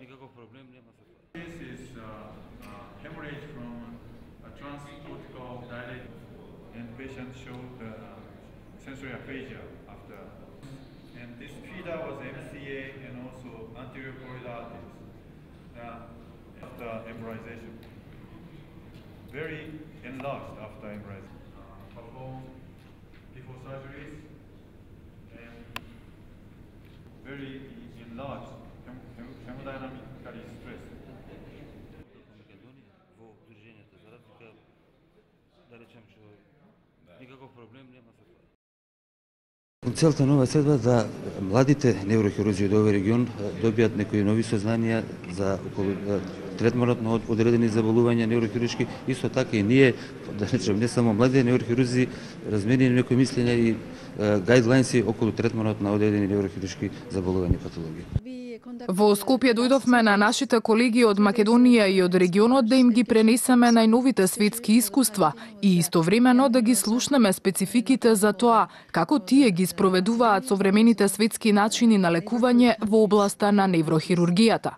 никаков проблем нема со тоа. This is hemorrhage from a transcortical dilate, and patient showed sensory aphasia after. And this feeder was MCA and also anterior choroidal arteries after embolization. Very enlarged after embolization. Performed before surgeries and very enlarged hemodynamically stressed. Македонија во Удруженијето за разлика да речем што никаков проблем нема со тоа. Целта на ова следва да младите неврохирурзи од овој регион добијат некои нови сознанија за околу третманот на одредени заболувања неврохируршки. Исто така и ние, да речем, не само младите неврохирурзи, размениме некои мислења и гајдлајнси околу третманот на одредени неврохируршки заболувања и патологии. Во Скопје дојдовме на нашите колеги од Македонија и од регионот да им ги пренесеме најновите светски искуства и истовремено да ги слушнеме спецификите за тоа како тие ги спроведуваат современите светски начини на лекување во областа на неврохирургијата.